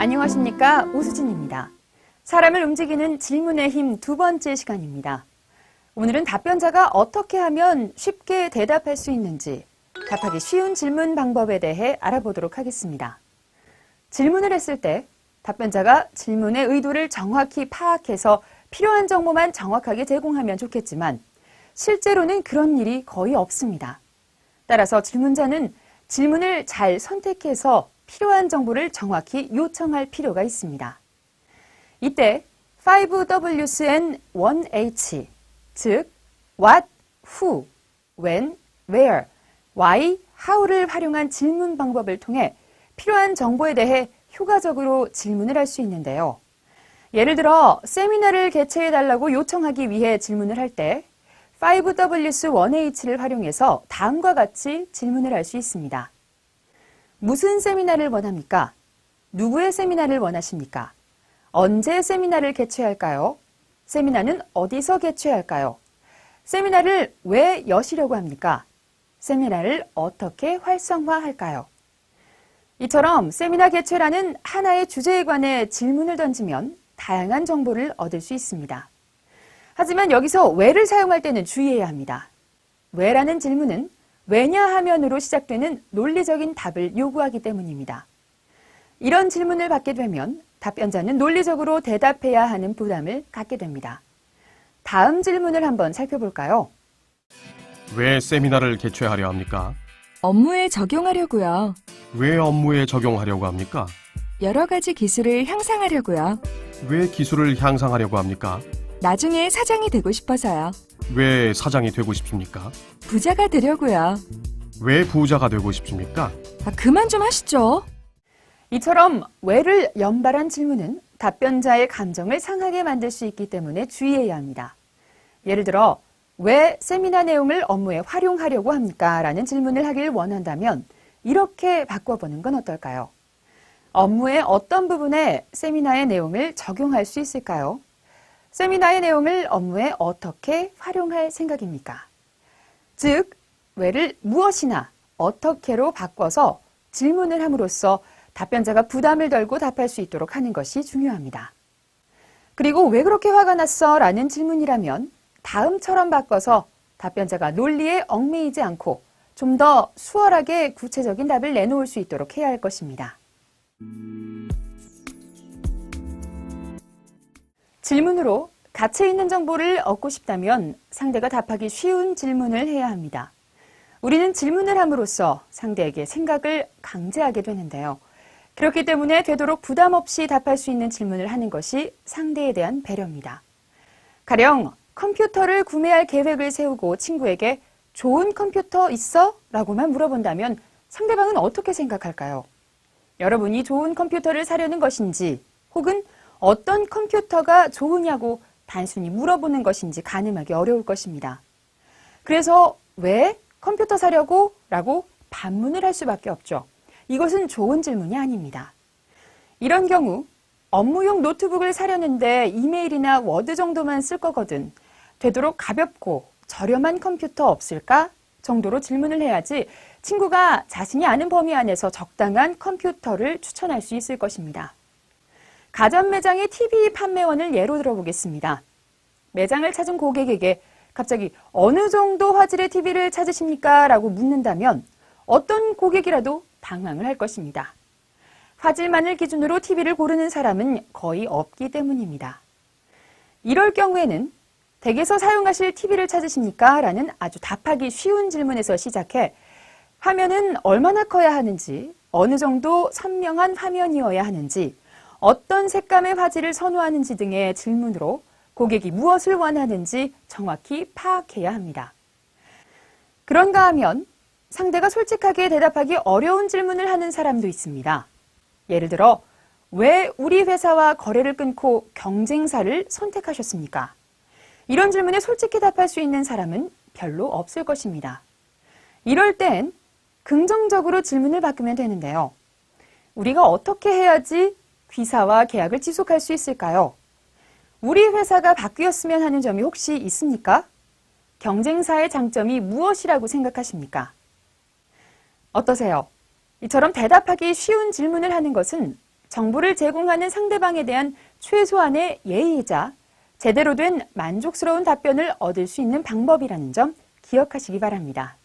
안녕하십니까, 오수진입니다. 사람을 움직이는 질문의 힘 두 번째 시간입니다. 오늘은 답변자가 어떻게 하면 쉽게 대답할 수 있는지 답하기 쉬운 질문 방법에 대해 알아보도록 하겠습니다. 질문을 했을 때 답변자가 질문의 의도를 정확히 파악해서 필요한 정보만 정확하게 제공하면 좋겠지만 실제로는 그런 일이 거의 없습니다. 따라서 질문자는 질문을 잘 선택해서 필요한 정보를 정확히 요청할 필요가 있습니다. 이때 5W's and 1H, 즉 what, who, when, where, why, how를 활용한 질문 방법을 통해 필요한 정보에 대해 효과적으로 질문을 할 수 있는데요. 예를 들어 세미나를 개최해달라고 요청하기 위해 질문을 할 때 5W's 1H를 활용해서 다음과 같이 질문을 할 수 있습니다. 무슨 세미나를 원합니까? 누구의 세미나를 원하십니까? 언제 세미나를 개최할까요? 세미나는 어디서 개최할까요? 세미나를 왜 여시려고 합니까? 세미나를 어떻게 활성화할까요? 이처럼 세미나 개최라는 하나의 주제에 관해 질문을 던지면 다양한 정보를 얻을 수 있습니다. 하지만 여기서 왜를 사용할 때는 주의해야 합니다. 왜라는 질문은 왜냐하면으로 시작되는 논리적인 답을 요구하기 때문입니다. 이런 질문을 받게 되면 답변자는 논리적으로 대답해야 하는 부담을 갖게 됩니다. 다음 질문을 한번 살펴볼까요? 왜 세미나를 개최하려 합니까? 업무에 적용하려고요. 왜 업무에 적용하려고 합니까? 여러 가지 기술을 향상하려고요. 왜 기술을 향상하려고 합니까? 나중에 사장이 되고 싶어서요. 왜 사장이 되고 싶습니까? 부자가 되려고요. 왜 부자가 되고 싶습니까? 그만 좀 하시죠. 이처럼 왜를 연발한 질문은 답변자의 감정을 상하게 만들 수 있기 때문에 주의해야 합니다. 예를 들어 왜 세미나 내용을 업무에 활용하려고 합니까? 라는 질문을 하길 원한다면 이렇게 바꿔보는 건 어떨까요? 업무의 어떤 부분에 세미나의 내용을 적용할 수 있을까요? 세미나의 내용을 업무에 어떻게 활용할 생각입니까? 즉, 왜를 무엇이나 어떻게로 바꿔서 질문을 함으로써 답변자가 부담을 덜고 답할 수 있도록 하는 것이 중요합니다. 그리고 왜 그렇게 화가 났어? 라는 질문이라면 다음처럼 바꿔서 답변자가 논리에 얽매이지 않고 좀 더 수월하게 구체적인 답을 내놓을 수 있도록 해야 할 것입니다. 질문으로 가치 있는 정보를 얻고 싶다면 상대가 답하기 쉬운 질문을 해야 합니다. 우리는 질문을 함으로써 상대에게 생각을 강제하게 되는데요. 그렇기 때문에 되도록 부담 없이 답할 수 있는 질문을 하는 것이 상대에 대한 배려입니다. 가령 컴퓨터를 구매할 계획을 세우고 친구에게 좋은 컴퓨터 있어? 라고만 물어본다면 상대방은 어떻게 생각할까요? 여러분이 좋은 컴퓨터를 사려는 것인지 혹은 어떤 컴퓨터가 좋으냐고 단순히 물어보는 것인지 가늠하기 어려울 것입니다. 그래서 왜 컴퓨터 사려고? 라고 반문을 할 수밖에 없죠. 이것은 좋은 질문이 아닙니다. 이런 경우 업무용 노트북을 사려는데 이메일이나 워드 정도만 쓸 거거든. 되도록 가볍고 저렴한 컴퓨터 없을까? 정도로 질문을 해야지 친구가 자신이 아는 범위 안에서 적당한 컴퓨터를 추천할 수 있을 것입니다. 가전 매장의 TV 판매원을 예로 들어보겠습니다. 매장을 찾은 고객에게 갑자기 어느 정도 화질의 TV를 찾으십니까? 라고 묻는다면 어떤 고객이라도 당황을 할 것입니다. 화질만을 기준으로 TV를 고르는 사람은 거의 없기 때문입니다. 이럴 경우에는 댁에서 사용하실 TV를 찾으십니까? 라는 아주 답하기 쉬운 질문에서 시작해 화면은 얼마나 커야 하는지, 어느 정도 선명한 화면이어야 하는지, 어떤 색감의 화질을 선호하는지 등의 질문으로 고객이 무엇을 원하는지 정확히 파악해야 합니다. 그런가 하면 상대가 솔직하게 대답하기 어려운 질문을 하는 사람도 있습니다. 예를 들어, 왜 우리 회사와 거래를 끊고 경쟁사를 선택하셨습니까? 이런 질문에 솔직히 답할 수 있는 사람은 별로 없을 것입니다. 이럴 땐 긍정적으로 질문을 바꾸면 되는데요. 우리가 어떻게 해야지 귀사와 계약을 지속할 수 있을까요? 우리 회사가 바뀌었으면 하는 점이 혹시 있습니까? 경쟁사의 장점이 무엇이라고 생각하십니까? 어떠세요? 이처럼 대답하기 쉬운 질문을 하는 것은 정보를 제공하는 상대방에 대한 최소한의 예의이자 제대로 된 만족스러운 답변을 얻을 수 있는 방법이라는 점 기억하시기 바랍니다.